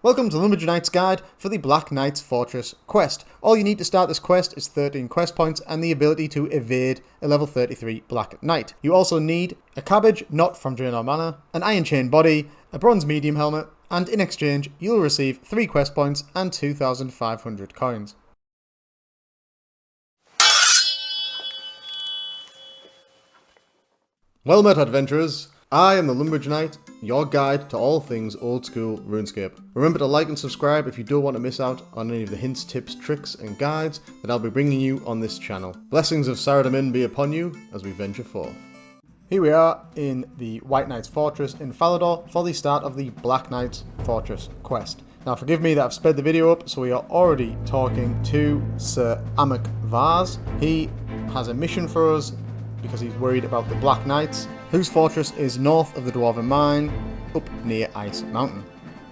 Welcome to Lumbridge Knight's Guide for the Black Knights Fortress quest. All you need to start this quest is 13 quest points and the ability to evade a level 33 Black Knight. You also need a cabbage, not from Draenor Manor, an iron chain body, a bronze medium helmet, and in exchange you'll receive 3 quest points and 2,500 coins. Well met, adventurers. I am the Lumbridge Knight, your guide to all things old school RuneScape. Remember to like and subscribe if you don't want to miss out on any of the hints, tips, tricks and guides that I'll be bringing you on this channel. Blessings of Saradomin be upon you as we venture forth. Here we are in the White Knights Fortress in Falador for the start of the Black Knights Fortress quest. Now forgive me that I've sped the video up, so we are already talking to Sir Amik Varse. He has a mission for us because he's worried about the Black Knights, whose fortress is north of the Dwarven Mine, up near Ice Mountain.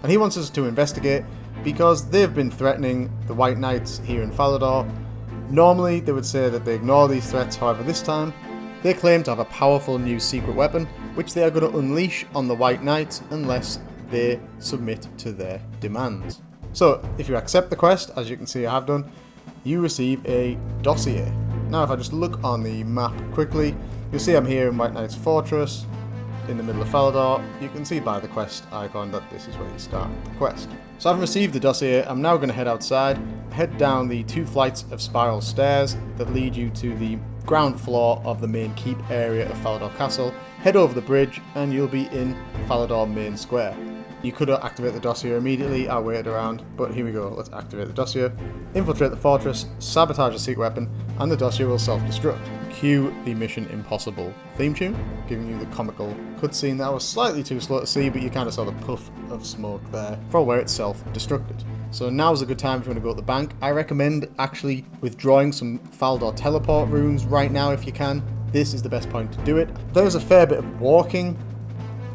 And he wants us to investigate because they've been threatening the White Knights here in Falador. Normally they would say that they ignore these threats, however this time they claim to have a powerful new secret weapon which they are going to unleash on the White Knights unless they submit to their demands. So if you accept the quest, as you can see I have done, you receive a Dossier. Now if I just look on the map quickly, you'll see I'm here in White Knight's Fortress, in the middle of Falador. You can see by the quest icon that this is where you start the quest. So I've received the Dossier. I'm now going to head outside, head down the 2 flights of spiral stairs that lead you to the ground floor of the main keep area of Falador Castle, head over the bridge and you'll be in Falador Main Square. You could activate the Dossier immediately, I waited around, but here we go, let's activate the Dossier. Infiltrate the Fortress, sabotage a secret weapon, and the Dossier will self-destruct. Cue the Mission Impossible theme tune, giving you the comical cutscene that I was slightly too slow to see, but you kind of saw the puff of smoke there for where it's self-destructed. So now's a good time if you want to go to the bank. I recommend actually withdrawing some Falador teleport runes right now if you can. This is the best point to do it. There's a fair bit of walking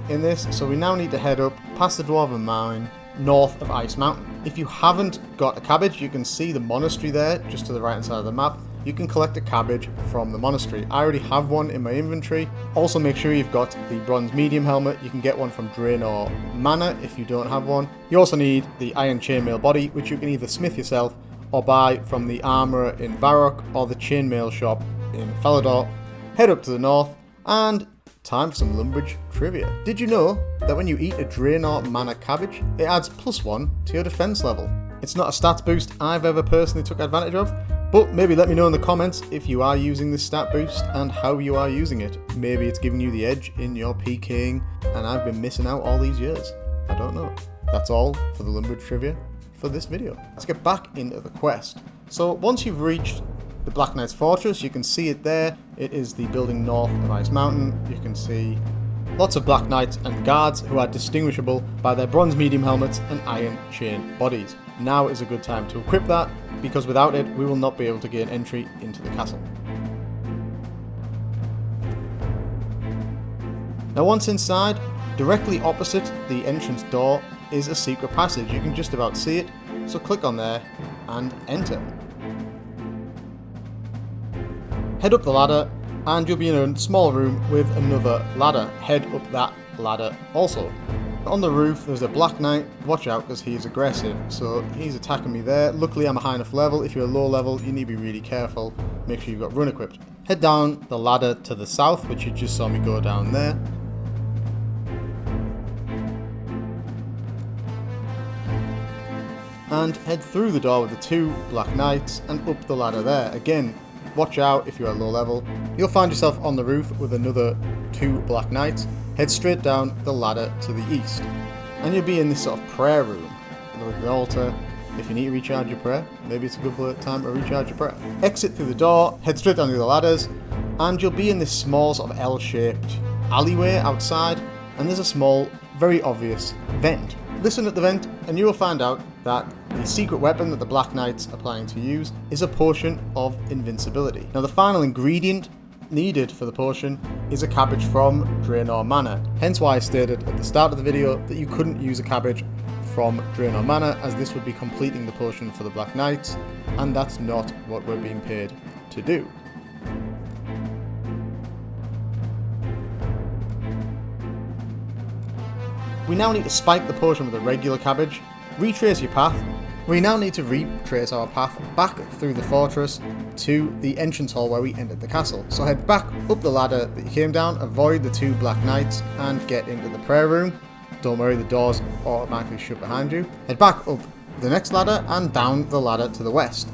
in this, so we now need to head up past the Dwarven Mine, north of Ice Mountain. If you haven't got a cabbage, you can see the monastery there, just to the right hand side of the map. You can collect a cabbage from the monastery. I already have one in my inventory. Also make sure you've got the bronze medium helmet. You can get one from Draenor Manor if you don't have one. You also need the iron chainmail body, which you can either smith yourself or buy from the armourer in Varrock or the chainmail shop in Falador. Head up to the north and time for some Lumbridge trivia. Did you know that when you eat a Draenor Manor cabbage, it adds +1 to your defense level? It's not a stats boost I've ever personally took advantage of, but maybe let me know in the comments if you are using this stat boost and how you are using it. Maybe it's giving you the edge in your PKing and I've been missing out all these years. I don't know. That's all for the Lumbridge trivia for this video. Let's get back into the quest. So once you've reached the Black Knights Fortress, you can see it there. It is the building north of Ice Mountain. You can see lots of Black Knights and guards who are distinguishable by their bronze medium helmets and iron chain bodies. Now is a good time to equip that, because without it we will not be able to gain entry into the castle. Now once inside, directly opposite the entrance door is a secret passage. You can just about see it, so click on there and enter. Head up the ladder and you'll be in a small room with another ladder. Head up that ladder also. On the roof there's a Black Knight. Watch out because he's aggressive, so he's attacking me there. Luckily I'm a high enough level. If you're a low level you need to be really careful. Make sure you've got run equipped. Head down the ladder to the south, which you just saw me go down there. And head through the door with the 2 Black Knights and up the ladder there. Again, watch out if you're at low level. You'll find yourself on the roof with another 2 Black Knights. Head straight down the ladder to the east. And you'll be in this sort of prayer room with the altar. If you need to recharge your prayer, maybe it's a good time to recharge your prayer. Exit through the door, head straight down the other ladders, and you'll be in this small sort of L-shaped alleyway outside. And there's a small, very obvious vent. Listen at the vent and you will find out that the secret weapon that the Black Knights are planning to use is a potion of invincibility. Now the final ingredient needed for the potion is a cabbage from Draenor Manor. Hence why I stated at the start of the video that you couldn't use a cabbage from Draenor Manor, as this would be completing the potion for the Black Knights, and that's not what we're being paid to do. We now need to spike the potion with a regular cabbage, retrace your path. We now need to retrace our path back through the fortress to the entrance hall where we entered the castle. So head back up the ladder that you came down, avoid the 2 Black Knights, and get into the prayer room. Don't worry, the doors automatically shut behind you. Head back up the next ladder and down the ladder to the west.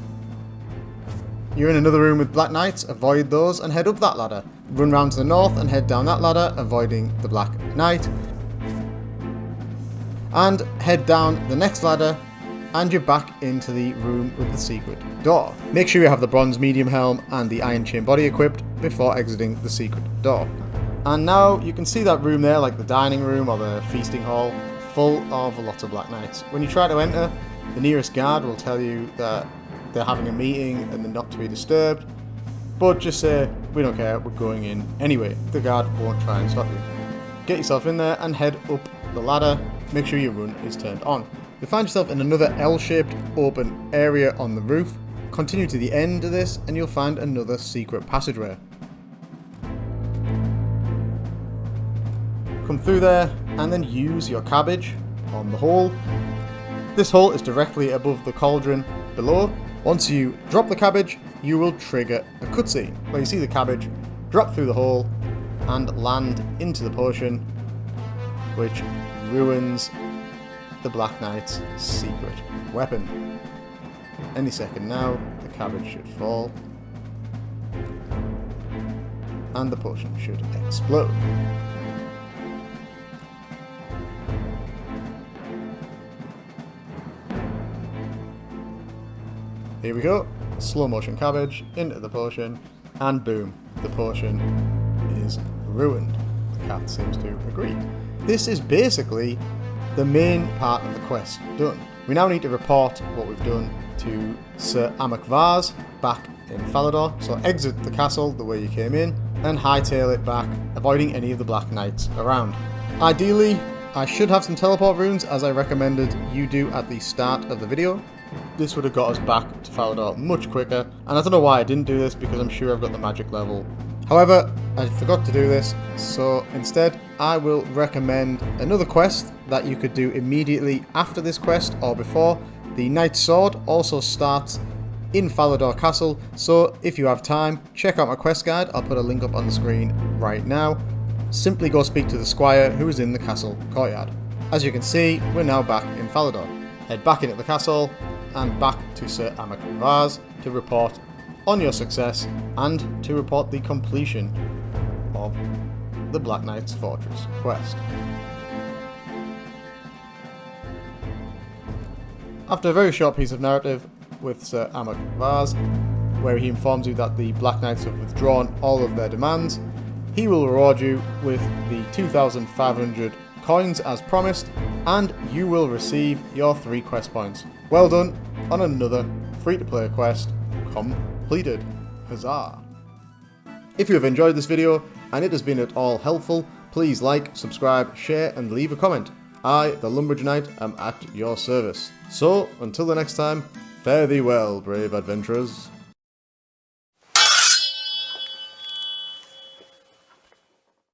You're in another room with Black Knights, avoid those and head up that ladder. Run round to the north and head down that ladder, avoiding the Black Knight. And head down the next ladder and you're back into the room with the secret door. Make sure you have the bronze medium helm and the iron chain body equipped before exiting the secret door. And now you can see that room there, like the dining room or the feasting hall, full of lots of Black Knights. When you try to enter, the nearest guard will tell you that they're having a meeting and they're not to be disturbed, but just say, we don't care, we're going in anyway. The guard won't try and stop you. Get yourself in there and head up the ladder. Make sure your run is turned on. You'll find yourself in another L-shaped open area on the roof. Continue to the end of this and you'll find another secret passageway. Come through there and then use your cabbage on the hole. This hole is directly above the cauldron below. Once you drop the cabbage, you will trigger a cutscene where you see the cabbage drop through the hole and land into the potion, which ruins the Black Knight's secret weapon. Any second now, the cabbage should fall and the potion should explode. Here we go, slow motion cabbage into the potion, and boom, the potion is ruined. The cat seems to agree. This is basically the main part of the quest done. We now need to report what we've done to Sir Amik Varse back in Falador. So exit the castle the way you came in and hightail it back, avoiding any of the Black Knights around. Ideally, I should have some teleport runes as I recommended you do at the start of the video. This would have got us back to Falador much quicker, and I don't know why I didn't do this because I'm sure I've got the magic level. However, I forgot to do this, so instead I will recommend another quest that you could do immediately after this quest or before. The Knight's Sword also starts in Falador Castle, so if you have time, check out my quest guide. I'll put a link up on the screen right now. Simply go speak to the squire who is in the castle courtyard. As you can see, we're now back in Falador. Head back into the castle and back to Sir Amik Varse to report on your success and to report the completion of the Black Knight's Fortress quest. After a very short piece of narrative with Sir Amik Varse, where he informs you that the Black Knights have withdrawn all of their demands, he will reward you with the 2,500 coins as promised, and you will receive your 3 quest points. Well done on another free-to-play quest completed. Huzzah! If you have enjoyed this video and it has been at all helpful, please like, subscribe, share and leave a comment. I, the Lumbridge Knight, am at your service. So, until the next time, fare thee well, brave adventurers.